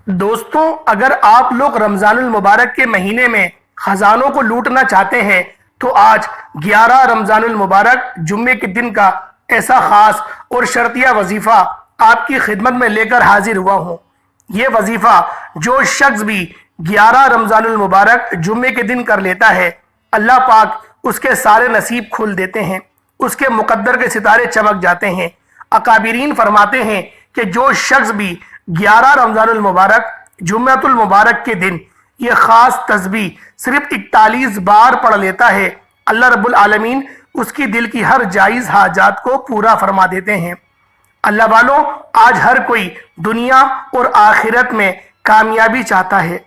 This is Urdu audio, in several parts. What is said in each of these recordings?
دوستوں، اگر آپ لوگ رمضان المبارک کے مہینے میں خزانوں کو لوٹنا چاہتے ہیں تو آج 11 رمضان المبارک جمعے کے دن کا ایسا خاص اور شرطیہ وظیفہ آپ کی خدمت میں لے کر حاضر ہوا ہوں۔ یہ وظیفہ جو شخص بھی 11 رمضان المبارک جمعے کے دن کر لیتا ہے، اللہ پاک اس کے سارے نصیب کھول دیتے ہیں، اس کے مقدر کے ستارے چمک جاتے ہیں۔ اکابرین فرماتے ہیں کہ جو شخص بھی 11 رمضان المبارک جمعۃ المبارک کے دن یہ خاص تسبیح صرف 41 بار پڑھ لیتا ہے، اللہ رب العالمین اس کی دل کی ہر جائز حاجات کو پورا فرما دیتے ہیں۔ اللہ والوں، آج ہر کوئی دنیا اور آخرت میں کامیابی چاہتا ہے۔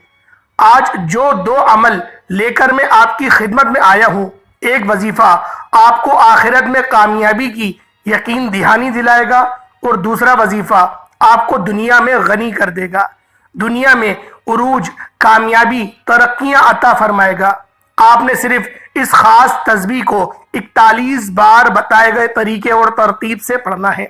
آج جو دو عمل لے کر میں آپ کی خدمت میں آیا ہوں، ایک وظیفہ آپ کو آخرت میں کامیابی کی یقین دہانی دلائے گا اور دوسرا وظیفہ آپ کو دنیا میں غنی کر دے گا، دنیا میں عروج، کامیابی، ترقیاں عطا فرمائے گا۔ آپ نے صرف اس خاص تسبیح کو 41 بار بتائے گئے طریقے اور ترتیب سے پڑھنا ہے۔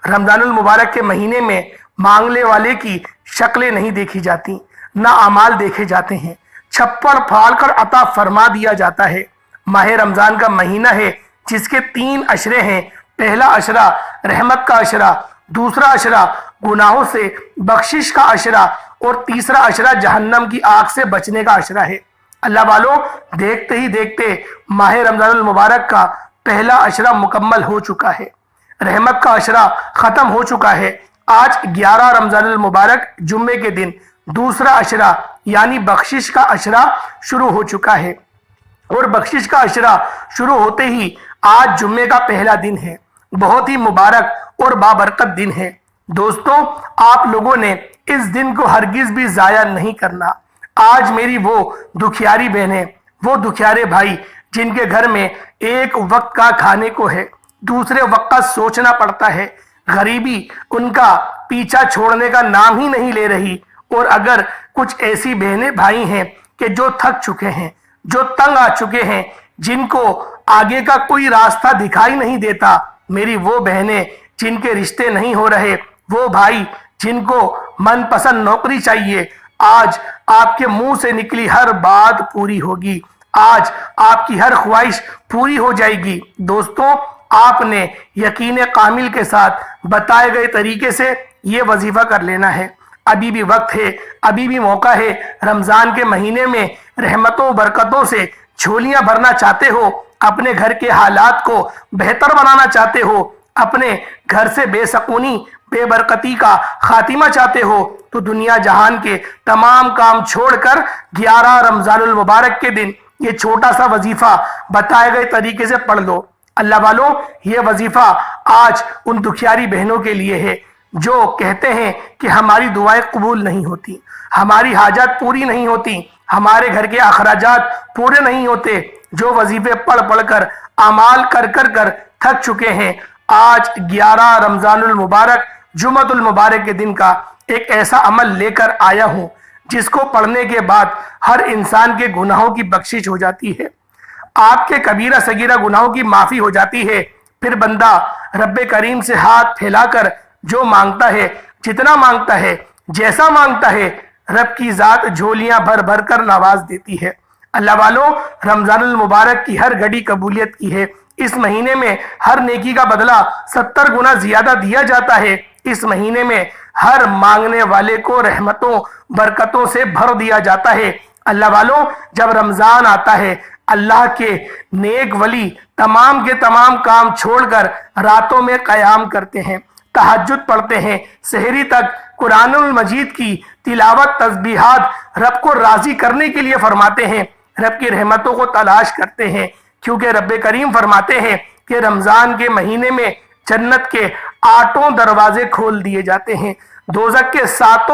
رمضان المبارک کے مہینے میں مانگنے والے کی شکلیں نہیں دیکھی جاتی، نہ اعمال دیکھے جاتے ہیں، چھپڑ پھاڑ کر عطا فرما دیا جاتا ہے۔ ماہ رمضان کا مہینہ ہے جس کے 3 عشرے ہیں۔ پہلا عشرہ رحمت کا عشرہ، دوسرا عشرہ گناہوں سے بخشش کا عشرہ اور تیسرا عشرہ جہنم کی آگ سے بچنے کا عشرہ ہے۔ اللہ والوں، دیکھتے ہی دیکھتے ماہ رمضان المبارک کا پہلا عشرہ مکمل ہو چکا ہے، رحمت کا عشرہ ختم ہو چکا ہے۔ آج 11 رمضان المبارک جمعے کے دن دوسرا عشرہ یعنی بخشش کا عشرہ شروع ہو چکا ہے، اور بخشش کا عشرہ شروع ہوتے ہی آج جمعے کا پہلا دن ہے۔ بہت ہی مبارک اور بابرکت دن ہے۔ دوستوں، آپ لوگوں نے اس دن کو ہرگز بھی ضائع نہیں کرنا۔ آج میری وہ دکھیاری بہنیں، وہ دکھیارے بھائی جن کے گھر میں ایک وقت کا کھانے کو ہے، دوسرے وقت کا سوچنا پڑتا ہے، غریبی ان کا پیچھا چھوڑنے کا نام ہی نہیں لے رہی، اور اگر کچھ ایسی بہنیں بھائی ہیں کہ جو تھک چکے ہیں، جو تنگ آ چکے ہیں، جن کو آگے کا کوئی راستہ دکھائی نہیں دیتا، میری وہ بہنیں جن کے رشتے نہیں ہو رہے، وہ بھائی جن کو من پسند نوکری چاہیے، آج آپ کے منہ سے نکلی ہر بات پوری ہوگی، آج آپ کی ہر خواہش پوری ہو جائے گی۔ دوستوں، آپ نے یقین کامل کے ساتھ بتائے گئے طریقے سے یہ وظیفہ کر لینا ہے۔ ابھی بھی وقت ہے، ابھی بھی موقع ہے۔ رمضان کے مہینے میں رحمتوں و برکتوں سے جھولیاں بھرنا چاہتے ہو، اپنے گھر کے حالات کو بہتر بنانا چاہتے ہو، اپنے گھر سے بے سکونی، بے برکتی کا خاتمہ چاہتے ہو، تو دنیا جہان کے تمام کام چھوڑ کر 11 رمضان المبارک کے دن یہ چھوٹا سا وظیفہ بتائے گئے طریقے سے پڑھ لو۔ اللہ والوں، یہ وظیفہ آج ان دکھیاری بہنوں کے لیے ہے جو کہتے ہیں کہ ہماری دعائیں قبول نہیں ہوتی، ہماری حاجات پوری نہیں ہوتی، ہمارے گھر کے اخراجات پورے نہیں ہوتے، جو وظیفے پڑھ پڑھ کر اعمال کر تھک چکے ہیں۔ آج 11 رمضان المبارک جمعۃ المبارک کے دن کا ایک ایسا عمل لے کر آیا ہوں جس کو پڑھنے کے بعد ہر انسان کے گناہوں کی بخشش ہو جاتی ہے، آپ کے کبیرہ صغیرہ گناہوں کی معافی ہو جاتی ہے۔ پھر بندہ رب کریم سے ہاتھ پھیلا کر جو مانگتا ہے، جتنا مانگتا ہے، جیسا مانگتا ہے، رب کی ذات جھولیاں بھر بھر کر نواز دیتی ہے۔ اللہ والوں، رمضان المبارک کی ہر گھڑی قبولیت کی ہے۔ اس مہینے میں ہر نیکی کا بدلہ 70 گنا زیادہ دیا جاتا ہے۔ اس مہینے میں ہر مانگنے والے کو رحمتوں برکتوں سے بھر دیا جاتا ہے۔ اللہ والوں، جب رمضان آتا ہے، اللہ کے نیک ولی تمام کے تمام کام چھوڑ کر راتوں میں قیام کرتے ہیں، تہجد پڑھتے ہیں، سحری تک قرآن المجید کی تلاوت، تسبیحات رب کو راضی کرنے کے لیے فرماتے ہیں، رب کی رحمتوں کو تلاش کرتے ہیں، کیونکہ رب کریم فرماتے ہیں کہ رمضان کے مہینے میں جنت کے 8 دروازے کھول دیے جاتے ہیں، دوزخ کے 7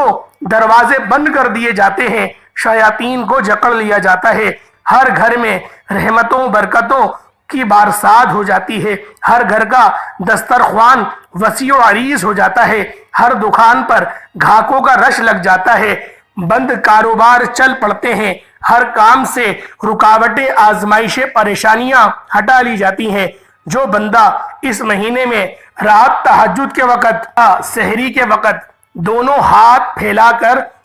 دروازے بند کر دیے جاتے ہیں، شیاطین کو جکڑ لیا جاتا ہے، ہر گھر میں رحمتوں برکتوں کی بارسات ہو جاتی ہے، ہر گھر کا دسترخوان وسیع و عریض ہو جاتا ہے، ہر دکان پر گھاکوں کا رش لگ جاتا ہے، بند کاروبار چل پڑتے ہیں، ہر کام سے رکاوٹیں، آزمائشیں، پریشانیاں ہٹا لی جاتی ہیں۔ جو بندہ اس مہینے میں رات تہجد کے وقت، سحری کے وقت دونوں ہاتھ پھیلا کر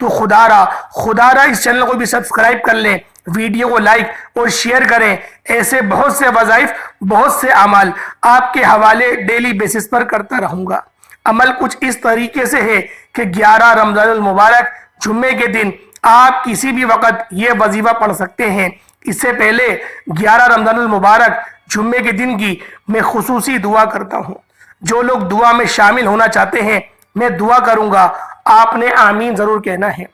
تو خدارا اس چینل کو بھی سبسکرائب کر لیں، ویڈیو کو لائک اور شیئر کریں۔ ایسے بہت سے وظائف، بہت سے اعمال آپ کے حوالے ڈیلی بیسس پر کرتا رہوں گا۔ عمل کچھ اس طریقے سے ہے کہ 11 رمضان المبارک جمعے کے دن آپ کسی بھی وقت یہ وظیفہ پڑھ سکتے ہیں۔ اس سے پہلے 11 رمضان المبارک جمعے کے دن کی میں خصوصی دعا کرتا ہوں۔ جو لوگ دعا میں شامل ہونا چاہتے ہیں، میں دعا کروں گا، آپ نے آمین ضرور کہنا ہے۔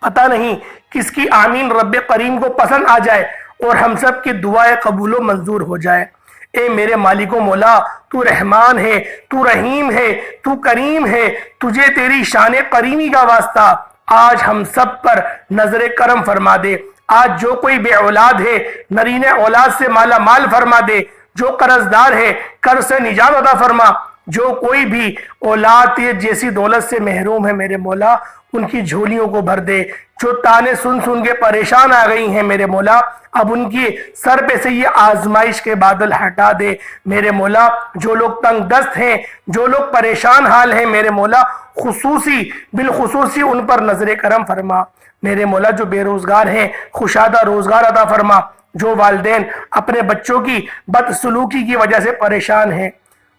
پتہ نہیں کس کی آمین رب کریم کو پسند آ جائے اور ہم سب کی دعائیں قبول و منظور ہو جائے۔ اے میرے مالک و مولا، تو رحمان ہے، تو رحیم ہے، تو کریم ہے، تجھے تیری شان کریمی کا واسطہ آج ہم سب پر نظر کرم فرما دے۔ آج جو کوئی بے اولاد ہے، نرین اولاد سے مالا مال فرما دے۔ جو قرضدار ہے، قرض سے نجات عطا فرما۔ جو کوئی بھی اولاد جیسی دولت سے محروم ہے میرے مولا، ان کی جھولیوں کو بھر دے۔ جو تانے سن سن کے پریشان آ گئی ہیں میرے مولا، اب ان کی سر پہ سے یہ آزمائش کے بادل ہٹا دے میرے مولا۔ جو لوگ تنگ دست ہیں، جو لوگ پریشان حال ہیں میرے مولا، بالخصوصی ان پر نظر کرم فرما میرے مولا۔ جو بے روزگار ہیں، خوشادہ روزگار عطا فرما۔ جو والدین اپنے بچوں کی بدسلوکی کی وجہ سے پریشان ہیں،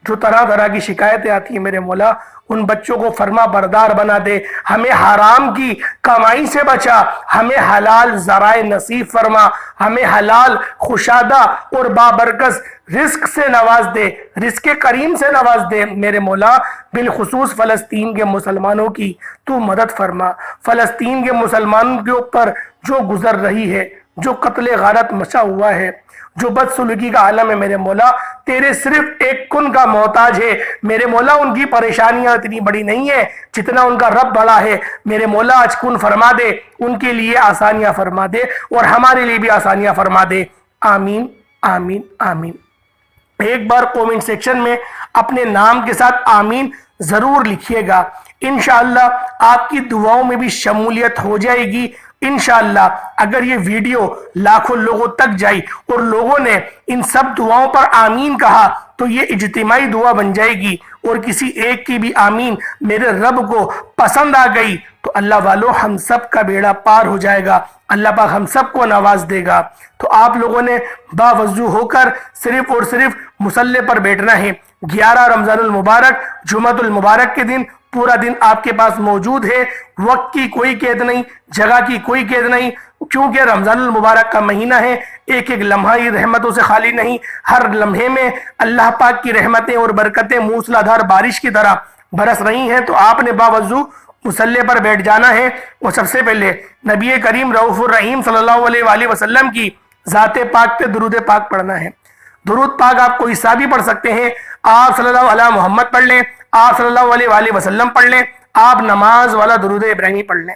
جو طرح طرح کی شکایتیں آتی ہیں میرے مولا، ان بچوں کو فرما بردار بنا دے۔ ہمیں حرام کی کمائی سے بچا، ہمیں حلال ذرائع نصیب فرما، ہمیں حلال خوشادہ اور بابرکت رزق سے نواز دے، رزق کریم سے نواز دے میرے مولا۔ بالخصوص فلسطین کے مسلمانوں کی تو مدد فرما۔ فلسطین کے مسلمانوں کے اوپر جو گزر رہی ہے، جو قتل غارت مچا ہوا ہے، جو بدسلوکی کا عالم ہے میرے مولا، تیرے صرف ایک کن کا محتاج ہے میرے مولا۔ ان کی پریشانیاں اتنی بڑی نہیں ہیں جتنا ان کا رب بڑا ہے میرے مولا۔ آج کن فرما دے، ان کے لیے آسانیاں فرما دے اور ہمارے لیے بھی آسانیاں فرما دے۔ آمین آمین آمین۔ ایک بار کومنٹ سیکشن میں اپنے نام کے ساتھ آمین ضرور لکھیے گا۔ انشاءاللہ آپ کی دعاؤں میں بھی شمولیت ہو جائے گی۔ انشاءاللہ اگر یہ ویڈیو لاکھوں لوگوں تک جائی اور لوگوں نے ان سب دعاؤں پر آمین کہا تو یہ اجتماعی دعا بن جائے گی، اور کسی ایک کی بھی آمین میرے رب کو پسند آ گئی تو اللہ والو ہم سب کا بیڑا پار ہو جائے گا، اللہ پاک ہم سب کو نواز دے گا۔ تو آپ لوگوں نے باوضو ہو کر صرف اور صرف مصلی پر بیٹھنا ہے۔ 11 رمضان المبارک جمعۃ المبارک کے دن پورا دن آپ کے پاس موجود ہے۔ وقت کی کوئی قید نہیں، جگہ کی کوئی قید نہیں، کیونکہ رمضان المبارک کا مہینہ ہے۔ ایک ایک لمحہ ہی رحمتوں سے خالی نہیں، ہر لمحے میں اللہ پاک کی رحمتیں اور برکتیں موسلا دھار بارش کی طرح برس رہی ہیں۔ تو آپ نے باوضو مصلی پر بیٹھ جانا ہے، اور سب سے پہلے نبی کریم رؤوف الرحیم صلی اللہ علیہ وآلہ وسلم کی ذات پاک پہ درود پاک پڑھنا ہے۔ درود پاک آپ کوئی سا بھی پڑھ سکتے ہیں۔ آپ صلی اللہ علیہ محمد پڑھ لیں، آپ صلی اللہ علیہ وآلہ وسلم پڑھ لیں، آپ نماز والا درود ابراہیمی پڑھ لیں۔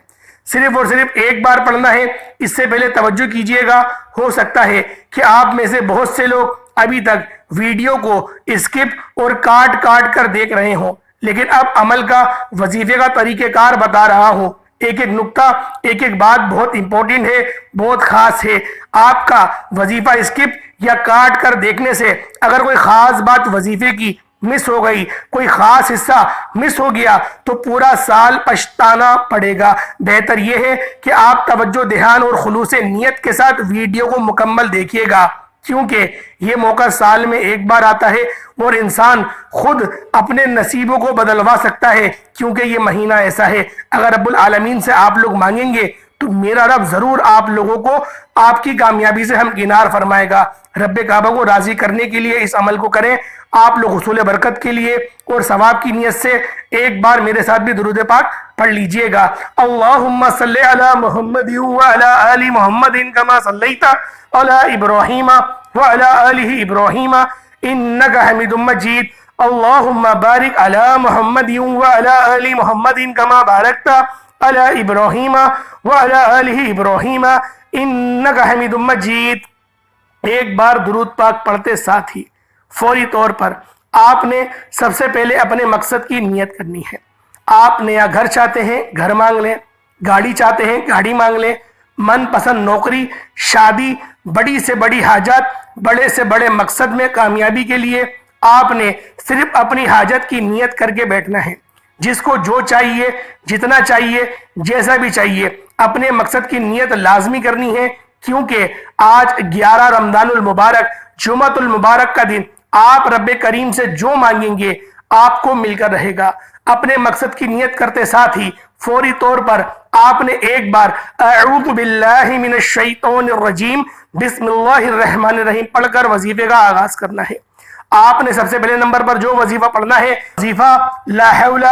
صرف اور صرف ایک بار پڑھنا ہے۔ اس سے پہلے توجہ کیجئے گا، ہو سکتا ہے کہ آپ میں سے بہت سے لوگ ابھی تک ویڈیو کو اسکپ اور کاٹ کاٹ کر دیکھ رہے ہوں، لیکن اب عمل کا وظیفے کا طریقہ کار بتا رہا ہوں۔ ایک ایک نقطہ، ایک ایک بات بہت امپورٹنٹ ہے، بہت خاص ہے۔ آپ کا وظیفہ اسکپ یا کاٹ کر دیکھنے سے اگر کوئی خاص بات وظیفے کی مس ہو گئی، کوئی خاص حصہ مس ہو گیا تو پورا سال پچھتانا پڑے گا۔ بہتر یہ ہے کہ آپ توجہ دھیان اور خلوص نیت کے ساتھ ویڈیو کو مکمل دیکھیے گا، کیونکہ یہ موقع سال میں ایک بار آتا ہے اور انسان خود اپنے نصیبوں کو بدلوا سکتا ہے، کیونکہ یہ مہینہ ایسا ہے۔ اگر رب العالمین سے آپ لوگ مانگیں گے تو میرا رب ضرور آپ لوگوں کو آپ کی کامیابی سے ہمکنار فرمائے گا۔ رب کعبہ کو راضی کرنے کے لیے اس عمل کو کریں۔ آپ لوگ حصول برکت کے لیے اور ثواب کی نیت سے ایک بار میرے ساتھ بھی درود پاک پڑھ لیجئے گا۔ اللہم صلی علی محمد وعلی آل محمد کما صلیت علی ابراہیم وعلی آل ابراہیم انکا حمید مجید۔ اللہم بارک علی محمد وعلی آل محمد کما بارکت علی ابراہیم وعلی آل ابراہیم انکا حمید مجید۔ ایک بار درود پاک پڑھتے ساتھ ہی فوری طور پر آپ نے سب سے پہلے اپنے مقصد کی نیت کرنی ہے۔ آپ نیا گھر چاہتے ہیں، گھر مانگ لیں، گاڑی چاہتے ہیں، گاڑی مانگ لیں، من پسند نوکری، شادی، بڑی سے بڑی حاجات، بڑے سے بڑے مقصد میں کامیابی کے لیے آپ نے صرف اپنی حاجت کی نیت کر کے بیٹھنا ہے۔ جس کو جو چاہیے، جتنا چاہیے، جیسا بھی چاہیے، اپنے مقصد کی نیت لازمی کرنی ہے، کیونکہ آج 11 رمضان المبارک جمعۃ المبارک کا دن آپ رب کریم سے جو مانگیں گے آپ کو مل کر رہے گا۔ اپنے مقصد کی نیت کرتے ساتھ ہی فوری طور پر آپ نے ایک بار اعوذ باللہ من الشیطان الرجیم بسم اللہ الرحمن الرحیم پڑھ کر وظیفے کا آغاز کرنا ہے۔ آپ نے سب سے پہلے نمبر پر جو وظیفہ پڑھنا ہے، وظیفہ لا حول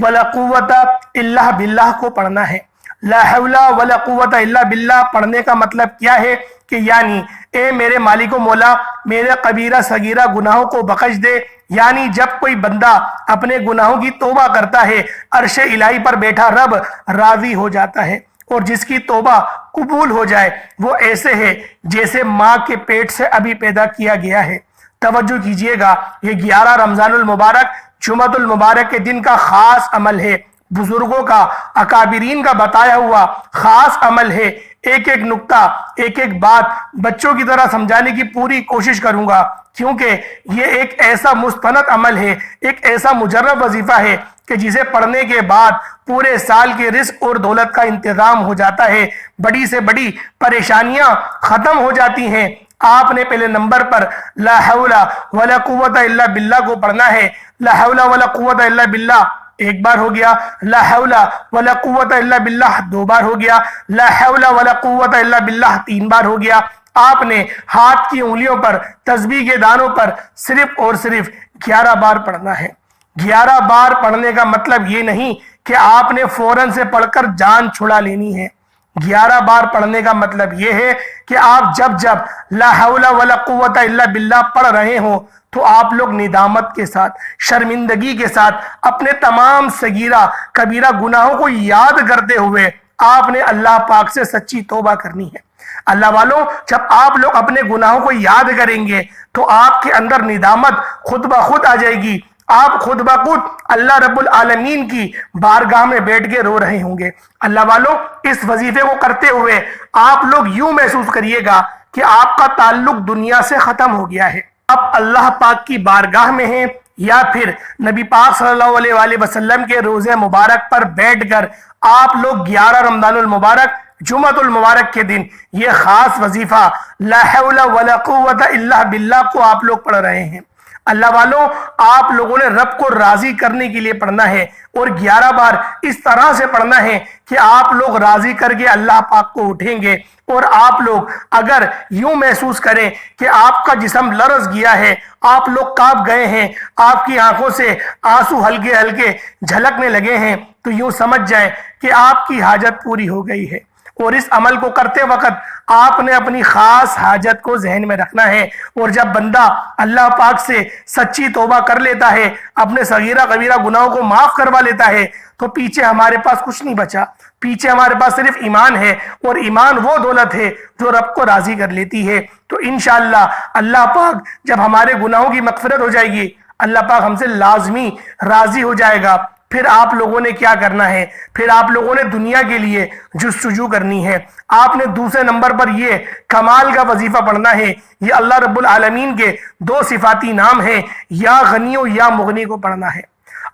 ولا قوت الا باللہ کو پڑھنا ہے۔ لا حول ولا قوت الا باللہ پڑھنے کا مطلب کیا ہے کہ یعنی اے میرے مالک و مولا، میرے کبیرہ صغیرہ گناہوں کو بخش دے۔ یعنی جب کوئی بندہ اپنے گناہوں کی توبہ کرتا ہے، عرش الہی پر بیٹھا رب راضی ہو جاتا ہے، اور جس کی توبہ قبول ہو جائے وہ ایسے ہے جیسے ماں کے پیٹ سے ابھی پیدا کیا گیا ہے۔ توجہ کیجئے گا، یہ 11 رمضان المبارک جمعۃ المبارک کے دن کا خاص عمل ہے، بزرگوں کا، اکابرین کا بتایا ہوا خاص عمل ہے۔ ایک ایک نقطہ، ایک ایک بات بچوں کی طرح سمجھانے کی پوری کوشش کروں گا، کیونکہ یہ ایک ایسا مستند عمل ہے، ایک ایسا مجرب وظیفہ ہے کہ جسے پڑھنے کے بعد پورے سال کے رزق اور دولت کا انتظام ہو جاتا ہے، بڑی سے بڑی پریشانیاں ختم ہو جاتی ہیں۔ آپ نے پہلے نمبر پر لا حول ولا قوت الا باللہ کو پڑھنا ہے۔ لا حول ولا قوت الا باللہ ایک بار ہو گیا، لا حول ولا قوت الا باللہ 2 بار ہو گیا، لا حول ولا قوت الا باللہ 3 بار ہو گیا۔ آپ نے ہاتھ کی انگلیوں پر، تسبیح کے دانوں پر صرف اور صرف 11 بار پڑھنا ہے۔ 11 بار پڑھنے کا مطلب یہ نہیں کہ آپ نے فوراً سے پڑھ کر جان چھڑا لینی ہے۔ 11 بار پڑھنے کا مطلب یہ ہے کہ آپ جب لا حول ولا قوت الا باللہ پڑھ رہے ہوں تو آپ لوگ ندامت کے ساتھ، شرمندگی کے ساتھ اپنے تمام صغیرہ کبیرہ گناہوں کو یاد کرتے ہوئے آپ نے اللہ پاک سے سچی توبہ کرنی ہے۔ اللہ والوں، جب آپ لوگ اپنے گناہوں کو یاد کریں گے تو آپ کے اندر ندامت خود بخود آ جائے گی، آپ خود بخود اللہ رب العالمین کی بارگاہ میں بیٹھ کے رو رہے ہوں گے۔ اللہ والوں، اس وظیفے کو کرتے ہوئے آپ لوگ یوں محسوس کریے گا کہ آپ کا تعلق دنیا سے ختم ہو گیا ہے، آپ اللہ پاک کی بارگاہ میں ہیں، یا پھر نبی پاک صلی اللہ علیہ وآلہ وسلم کے روزے مبارک پر بیٹھ کر آپ لوگ 11 رمضان المبارک جمعۃ المبارک کے دن یہ خاص وظیفہ لا حول ولا قوت الا باللہ کو آپ لوگ پڑھ رہے ہیں۔ اللہ والوں، آپ لوگوں نے رب کو راضی کرنے کے لیے پڑھنا ہے، اور 11 بار اس طرح سے پڑھنا ہے کہ آپ لوگ راضی کر کے اللہ پاک کو اٹھیں گے، اور آپ لوگ اگر یوں محسوس کریں کہ آپ کا جسم لرز گیا ہے، آپ لوگ کانپ گئے ہیں، آپ کی آنکھوں سے آنسو ہلکے ہلکے جھلکنے لگے ہیں، تو یوں سمجھ جائیں کہ آپ کی حاجت پوری ہو گئی ہے۔ اور اس عمل کو کرتے وقت آپ نے اپنی خاص حاجت کو ذہن میں رکھنا ہے، اور جب بندہ اللہ پاک سے سچی توبہ کر لیتا ہے، اپنے صغیرہ کبیرہ گناہوں کو معاف کروا لیتا ہے، تو پیچھے ہمارے پاس کچھ نہیں بچا، پیچھے ہمارے پاس صرف ایمان ہے، اور ایمان وہ دولت ہے جو رب کو راضی کر لیتی ہے۔ تو انشاءاللہ اللہ پاک جب ہمارے گناہوں کی مغفرت ہو جائے گی، اللہ پاک ہم سے لازمی راضی ہو جائے گا۔ پھر آپ لوگوں نے کیا کرنا ہے؟ پھر آپ لوگوں نے دنیا کے لیے جستجو کرنی ہے۔ آپ نے دوسرے نمبر پر یہ کمال کا وظیفہ پڑھنا ہے۔ یہ اللہ رب العالمین کے 2 صفاتی نام ہیں، یا غنی و یا مغنی کو پڑھنا ہے۔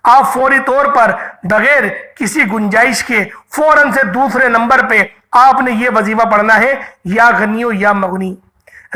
آپ فوری طور پر بغیر کسی گنجائش کے فوراً سے دوسرے نمبر پہ آپ نے یہ وظیفہ پڑھنا ہے، یا غنی و یا مغنی۔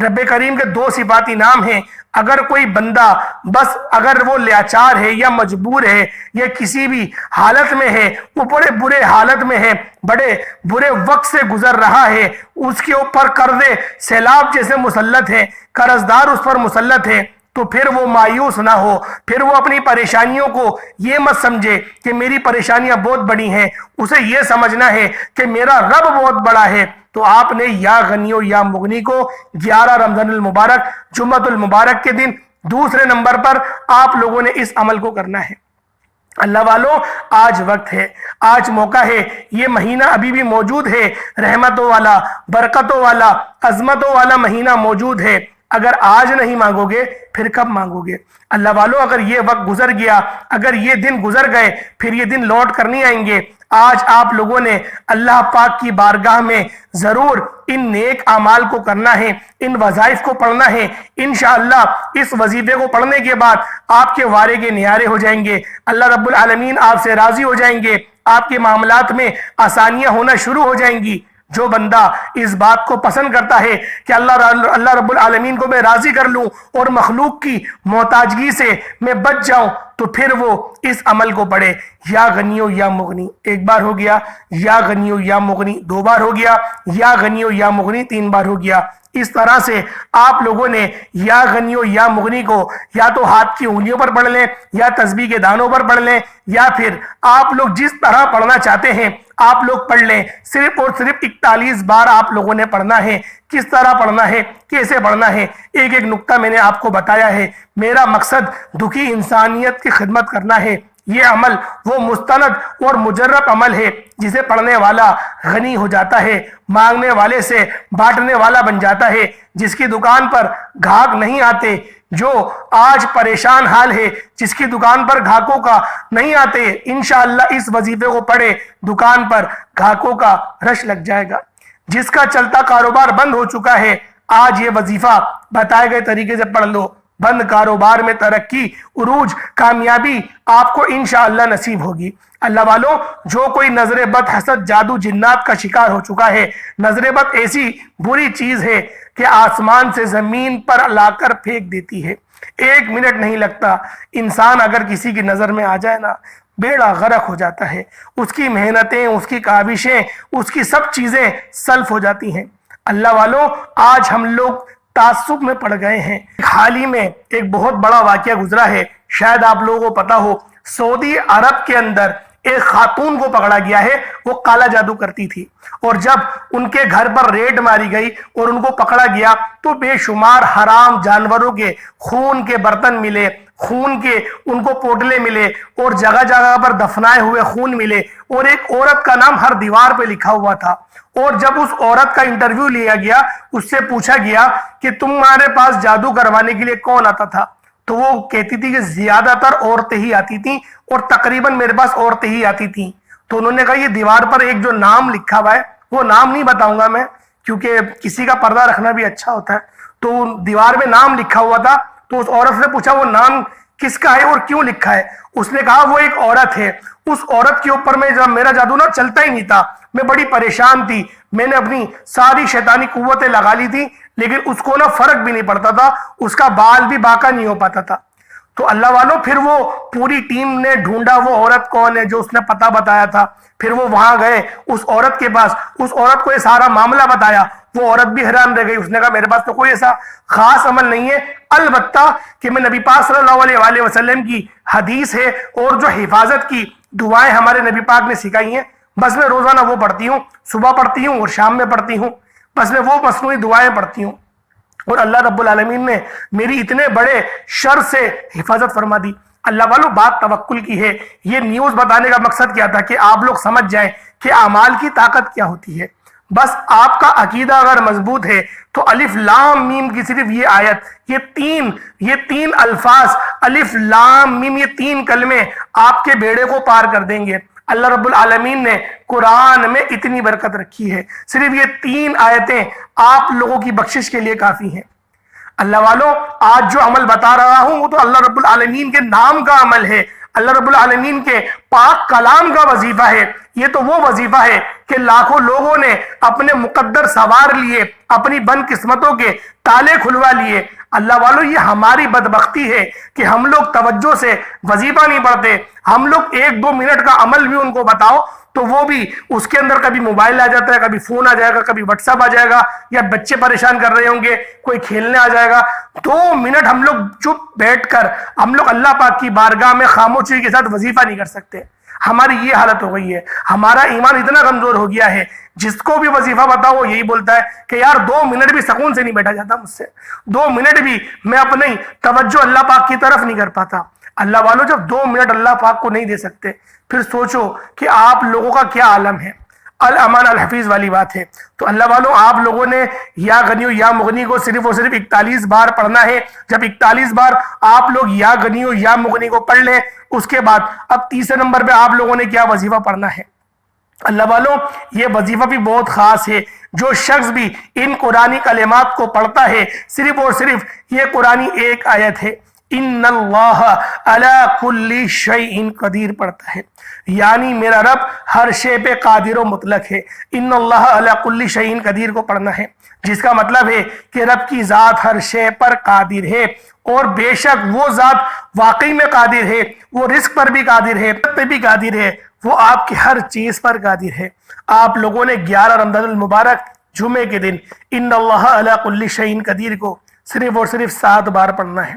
رب کریم کے 2 صفاتی نام ہیں۔ اگر کوئی بندہ بس اگر وہ لاچار ہے یا مجبور ہے یا کسی بھی حالت میں ہے، وہ بڑے برے حالت میں ہے، بڑے برے وقت سے گزر رہا ہے، اس کے اوپر قرضے سیلاب جیسے مسلط ہیں، قرض دار اس پر مسلط ہیں، تو پھر وہ مایوس نہ ہو، پھر وہ اپنی پریشانیوں کو یہ مت سمجھے کہ میری پریشانیاں بہت بڑی ہیں، اسے یہ سمجھنا ہے کہ میرا رب بہت بڑا ہے۔ تو آپ نے یا غنی و یا مغنی کو 11 رمضان المبارک جمعۃ المبارک کے دن دوسرے نمبر پر آپ لوگوں نے اس عمل کو کرنا ہے۔ اللہ والوں، آج وقت ہے، آج موقع ہے، یہ مہینہ ابھی بھی موجود ہے، رحمتوں والا، برکتوں والا، عظمتوں والا مہینہ موجود ہے۔ اگر آج نہیں مانگو گے پھر کب مانگو گے؟ اللہ والوں، اگر یہ وقت گزر گیا، اگر یہ دن گزر گئے، پھر یہ دن لوٹ کر نہیں آئیں گے۔ آج آپ لوگوں نے اللہ پاک کی بارگاہ میں ضرور ان نیک اعمال کو کرنا ہے، ان وظائف کو پڑھنا ہے۔ انشاءاللہ اس وظیفے کو پڑھنے کے بعد آپ کے وارے کے نیارے ہو جائیں گے، اللہ رب العالمین آپ سے راضی ہو جائیں گے، آپ کے معاملات میں آسانیاں ہونا شروع ہو جائیں گی۔ جو بندہ اس بات کو پسند کرتا ہے کہ اللہ رب العالمین کو میں راضی کر لوں اور مخلوق کی محتاجگی سے میں بچ جاؤں، تو پھر وہ اس عمل کو پڑھے، یا غنیو یا مغنی۔ ایک بار ہو گیا یا غنیو یا مغنی، دو بار ہو گیا یا غنیو یا مغنی، تین بار ہو گیا۔ اس طرح سے آپ لوگوں نے یا غنیو یا مغنی کو یا تو ہاتھ کی انگلیوں پر پڑھ لیں، یا تسبیح کے دانوں پر پڑھ لیں، یا پھر آپ لوگ جس طرح پڑھنا چاہتے ہیں آپ لوگ پڑھ لیں۔ صرف اور صرف 41 بار آپ لوگوں نے پڑھنا ہے۔ کس طرح پڑھنا ہے، کیسے پڑھنا ہے، ایک ایک نقطہ میں نے آپ کو بتایا ہے۔ میرا مقصد دکھی انسانیت کی خدمت کرنا ہے۔ یہ عمل وہ مستند اور مجرب عمل ہے جسے پڑھنے والا غنی ہو جاتا ہے، مانگنے والے سے بانٹنے والا بن جاتا ہے، جس کی دکان پر گھاک نہیں آتے، جو آج پریشان حال ہے، جس کی دکان پر گھاکوں کا نہیں آتے، انشاءاللہ اس وظیفے کو پڑھے دکان پر گھاکوں کا رش لگ جائے گا۔ جس کا چلتا کاروبار بند ہو چکا ہے، آج یہ وظیفہ بتائے گئے طریقے سے پڑھ لو، بند کاروبار میں ترقی، عروج، کامیابی آپ کو انشاءاللہ نصیب ہوگی۔ اللہ والوں، جو کوئی نظر بد، حسد، جادو، جنات کا شکار ہو چکا ہے، نظر بد ایسی بری چیز ہے کہ آسمان سے زمین پر لا کر پھینک دیتی ہے۔ 1 منٹ نہیں لگتا، انسان اگر کسی کی نظر میں آ جائے نا، بیڑا غرق ہو جاتا ہے، اس کی محنتیں، اس کی کاوشیں، اس کی سب چیزیں سلف ہو جاتی ہیں۔ اللہ والوں، آج ہم لوگ تعصب میں پڑ گئے ہیں۔ حال ہی میں ایک بہت بڑا واقعہ گزرا ہے، شاید آپ لوگوں کو پتا ہو، سعودی عرب کے اندر ایک خاتون کو پکڑا گیا ہے، وہ کالا جادو کرتی تھی، اور جب ان کے گھر پر ریڈ ماری گئی اور ان کو پکڑا گیا تو بے شمار حرام جانوروں کے خون کے برتن ملے، خون کے ان کو پوٹلے ملے، اور جگہ جگہ پر دفنائے ہوئے خون ملے، اور ایک عورت کا نام ہر دیوار پہ لکھا ہوا تھا۔ اور جب اس عورت کا انٹرویو لیا گیا، اس سے پوچھا گیا کہ تمہارے پاس جادو کروانے کے لیے کون آتا تھا، تو وہ کہتی تھی کہ زیادہ تر عورتیں ہی آتی تھیں، اور تقریباً میرے پاس عورتیں ہی آتی تھیں۔ تو انہوں نے کہا یہ دیوار پر ایک جو نام لکھا ہوا ہے، وہ نام نہیں بتاؤں گا میں، کیونکہ کسی کا پردہ رکھنا بھی اچھا ہوتا ہے۔ تو دیوار میں نام لکھا ہوا تھا، تو اس عورت سے پوچھا وہ نام کس کا ہے اور کیوں لکھا ہے؟ اس نے کہا وہ ایک عورت ہے، اس عورت کے اوپر میں جب میرا جادو نہ چلتا ہی نہیں تھا، میں بڑی پریشان تھی، میں نے اپنی ساری شیطانی قوتیں لگا لی تھی، لیکن اس کو نہ فرق بھی نہیں پڑتا تھا، اس کا بال بھی باقا نہیں ہو پاتا تھا۔ تو اللہ والوں، پھر وہ پوری ٹیم نے ڈھونڈا وہ عورت کون ہے جو اس نے پتہ بتایا تھا، پھر وہ وہاں گئے اس عورت کے پاس، اس عورت کو یہ سارا معاملہ بتایا، وہ عورت بھی حیران رہ گئی، اس نے کہا میرے پاس تو کوئی ایسا خاص عمل نہیں ہے، البتہ کہ میں نبی پاک صلی اللہ علیہ وآلہ وسلم کی حدیث ہے اور جو حفاظت کی دعائیں ہمارے نبی پاک نے سکھائی ہیں، بس میں روزانہ وہ پڑھتی ہوں، صبح پڑھتی ہوں اور شام میں پڑھتی ہوں، بس میں وہ مصنوعی دعائیں پڑھتی ہوں، اور اللہ رب العالمین نے میری اتنے بڑے شر سے حفاظت فرما دی۔ اللہ والو، بات توکل کی ہے۔ یہ نیوز بتانے کا مقصد کیا تھا کہ آپ لوگ سمجھ جائیں کہ اعمال کی طاقت کیا ہوتی ہے۔ بس آپ کا عقیدہ اگر مضبوط ہے تو الف لام میم کی صرف یہ آیت، یہ تین الفاظ، الف لام میم، یہ 3 کلمے آپ کے بیڑے کو پار کر دیں گے۔ اللہ رب العالمین نے قرآن میں اتنی برکت رکھی ہے، صرف یہ 3 آیتیں آپ لوگوں کی بخشش کے لیے کافی ہیں۔ اللہ والوں، آج جو عمل بتا رہا ہوں وہ تو اللہ رب العالمین کے نام کا عمل ہے، اللہ رب العالمین کے پاک کلام کا وظیفہ ہے۔ یہ تو وہ وظیفہ ہے کہ لاکھوں لوگوں نے اپنے مقدر سوار لیے، اپنی بند قسمتوں کے تالے کھلوا لیے۔ اللہ والوں، یہ ہماری بدبختی ہے کہ ہم لوگ توجہ سے وظیفہ نہیں پڑھتے۔ ہم لوگ 1-2 منٹ کا عمل بھی ان کو بتاؤ تو وہ بھی اس کے اندر کبھی موبائل آ جاتا ہے، کبھی فون آ جائے گا، کبھی واٹس ایپ آ جائے گا، یا بچے پریشان کر رہے ہوں گے، کوئی کھیلنے آ جائے گا۔ 2 منٹ ہم لوگ چپ بیٹھ کر ہم لوگ اللہ پاک کی بارگاہ میں خاموشی کے ساتھ وظیفہ نہیں کر سکتے۔ ہماری یہ حالت ہو گئی ہے، ہمارا ایمان اتنا کمزور ہو گیا ہے، جس کو بھی وظیفہ بتاؤ وہ یہی بولتا ہے کہ یار 2 منٹ بھی سکون سے نہیں بیٹھا جاتا مجھ سے، 2 منٹ بھی میں اپنی توجہ اللہ پاک کی طرف نہیں کر پاتا۔ اللہ والوں، جب 2 منٹ اللہ پاک کو نہیں دے سکتے، پھر سوچو کہ آپ لوگوں کا کیا عالم ہے۔ الامان الحفیظ والی بات ہے۔ تو اللہ والوں، آپ لوگوں نے یا غنیو یا مغنی کو صرف اور صرف 41 بار پڑھنا ہے۔ جب 41 بار آپ لوگ یا غنیو یا مغنی کو پڑھ لیں، اس کے بعد اب تیسرے نمبر پہ آپ لوگوں نے کیا وظیفہ پڑھنا ہے۔ اللہ والوں یہ وظیفہ بھی بہت خاص ہے. جو شخص بھی ان قرآنی کلمات کو پڑھتا ہے صرف اور صرف یہ قرآنی ایک آیت ہے ان اللہ علی کل شیء قدیر پڑھتا ہے، یعنی میرا رب ہر شے پہ قادر و مطلق ہے. ان اللہ علی کل شیء قدیر کو پڑھنا ہے، جس کا مطلب ہے کہ رب کی ذات ہر شے پر قادر ہے، اور بے شک وہ ذات واقعی میں قادر ہے. وہ رزق پر بھی قادر ہے، پہ بھی قادر ہے، وہ آپ کی ہر چیز پر قادر ہے. آپ لوگوں نے 11 رمضان المبارک جمعے کے دن ان اللہ علی کل شیء قدیر کو صرف اور صرف 7 بار پڑھنا ہے.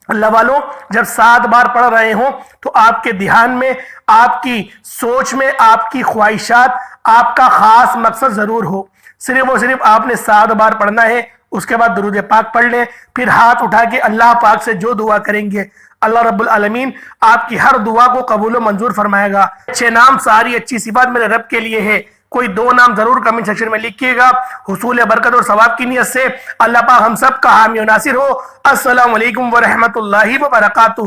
اللہ والوں جب 7 بار پڑھ رہے ہوں تو آپ کے دھیان میں، آپ کی سوچ میں، آپ کی خواہشات، آپ کا خاص مقصد ضرور ہو. صرف اور صرف آپ نے 7 بار پڑھنا ہے. اس کے بعد درود پاک پڑھ لیں، پھر ہاتھ اٹھا کے اللہ پاک سے جو دعا کریں گے اللہ رب العالمین آپ کی ہر دعا کو قبول و منظور فرمائے گا. اچھے نام، ساری اچھی صفات میرے رب کے لیے ہے. کوئی 2 نام ضرور کمنٹ سیکشن میں لکھیے گا. حصول برکت اور ثواب کی نیت سے اللہ پاک ہم سب کا حامی و ناصر ہو. السلام علیکم ورحمۃ اللہ وبرکاتہ.